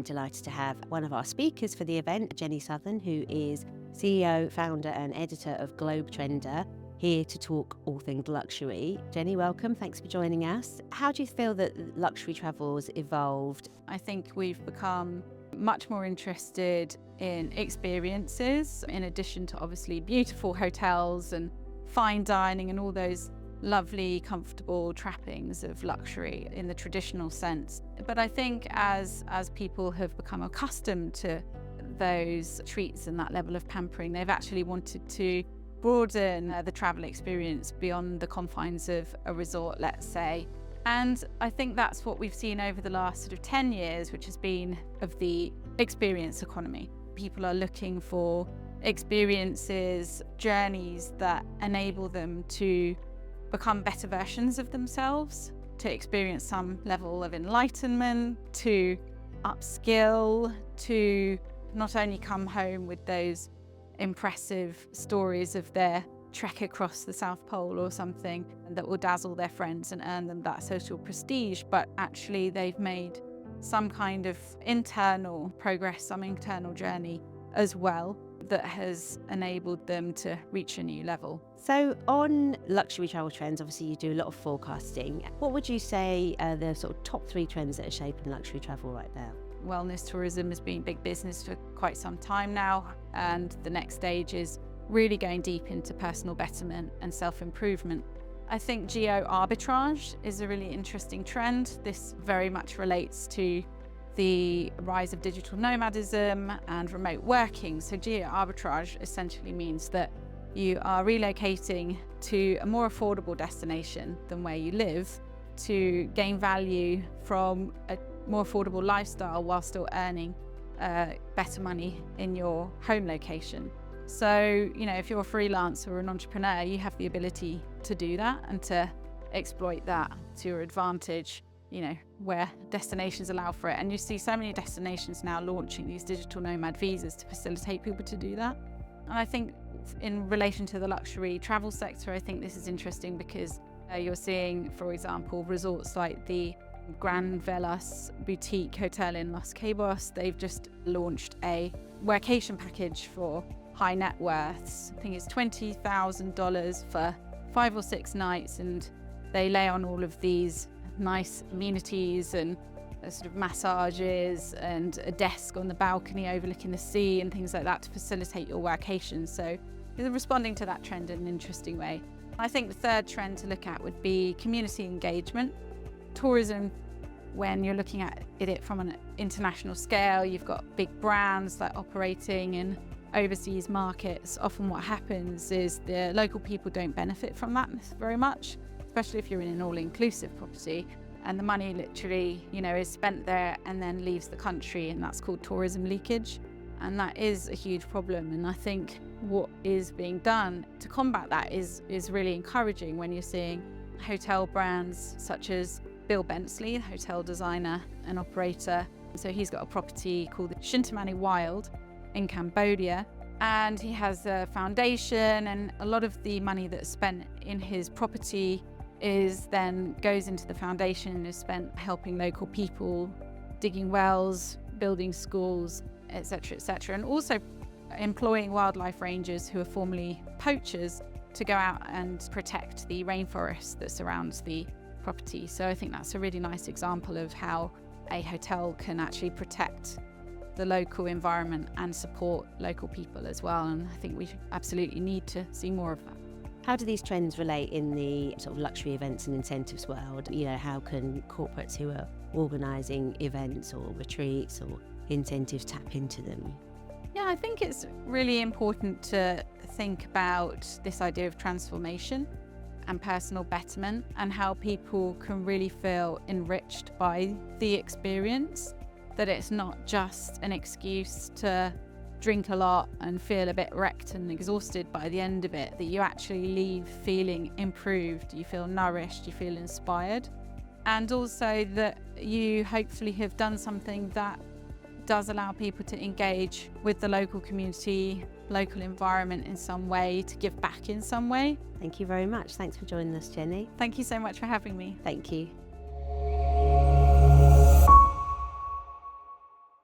I'm delighted to have one of our speakers for the event, Jenny Southan, who is CEO, founder and editor of Globe Trender, here to talk all things luxury. Jenny, welcome. Thanks for joining us. How do you feel that luxury travel's evolved? I think we've become much more interested in experiences, in addition to obviously beautiful hotels and fine dining and all those lovely, comfortable trappings of luxury in the traditional sense. But I think as people have become accustomed to those treats and that level of pampering, they've actually wanted to broaden the travel experience beyond the confines of a resort, let's say. And I think that's what we've seen over the last sort of 10 years, which has been of the experience economy. People are looking for experiences, journeys that enable them to become better versions of themselves, to experience some level of enlightenment, to upskill, to not only come home with those impressive stories of their trek across the South Pole or something that will dazzle their friends and earn them that social prestige, but actually they've made some kind of internal progress, some internal journey as well that has enabled them to reach a new level. So on luxury travel trends, obviously you do a lot of forecasting. What would you say are the sort of top 3 trends that are shaping luxury travel right now? Wellness tourism has been big business for quite some time now, and the next stage is really going deep into personal betterment and self-improvement. I think geo-arbitrage is a really interesting trend. This very much relates to the rise of digital nomadism and remote working. So geo-arbitrage essentially means that you are relocating to a more affordable destination than where you live to gain value from a more affordable lifestyle while still earning better money in your home location. So, if you're a freelancer or an entrepreneur, you have the ability to do that and to exploit that to your advantage, where destinations allow for it. And you see so many destinations now launching these digital nomad visas to facilitate people to do that. And I think in relation to the luxury travel sector, I think this is interesting because you're seeing, for example, resorts like the Gran Velas boutique hotel in Los Cabos. They've just launched a workation package for high net worths. I think it's $20,000 for 5 or 6 nights, and they lay on all of these nice amenities and sort of massages and a desk on the balcony overlooking the sea and things like that to facilitate your workation. So they're responding to that trend in an interesting way. I think the third trend to look at would be community engagement. Tourism, when you're looking at it from an international scale, you've got big brands like operating in overseas markets. Often what happens is the local people don't benefit from that very much, especially if you're in an all-inclusive property, and the money literally, is spent there and then leaves the country, and that's called tourism leakage. And that is a huge problem. And I think what is being done to combat that is really encouraging when you're seeing hotel brands such as Bill Bensley, the hotel designer and operator. So he's got a property called the Shintamani Wild in Cambodia, and he has a foundation, and a lot of the money that's spent in his property then goes into the foundation and is spent helping local people, digging wells, building schools, etc., and also employing wildlife rangers who are formerly poachers to go out and protect the rainforest that surrounds the property. So I think that's a really nice example of how a hotel can actually protect the local environment and support local people as well. And I think we absolutely need to see more of that. How do these trends relate in the sort of luxury events and incentives world? How can corporates who are organising events or retreats or incentives tap into them? Yeah, I think it's really important to think about this idea of transformation and personal betterment and how people can really feel enriched by the experience, that it's not just an excuse to drink a lot and feel a bit wrecked and exhausted by the end of it, that you actually leave feeling improved, you feel nourished, you feel inspired, and also that you hopefully have done something that does allow people to engage with the local community, local environment in some way, to give back in some way. Thank you very much. Thanks for joining us, Jenny. Thank you so much for having me. Thank you.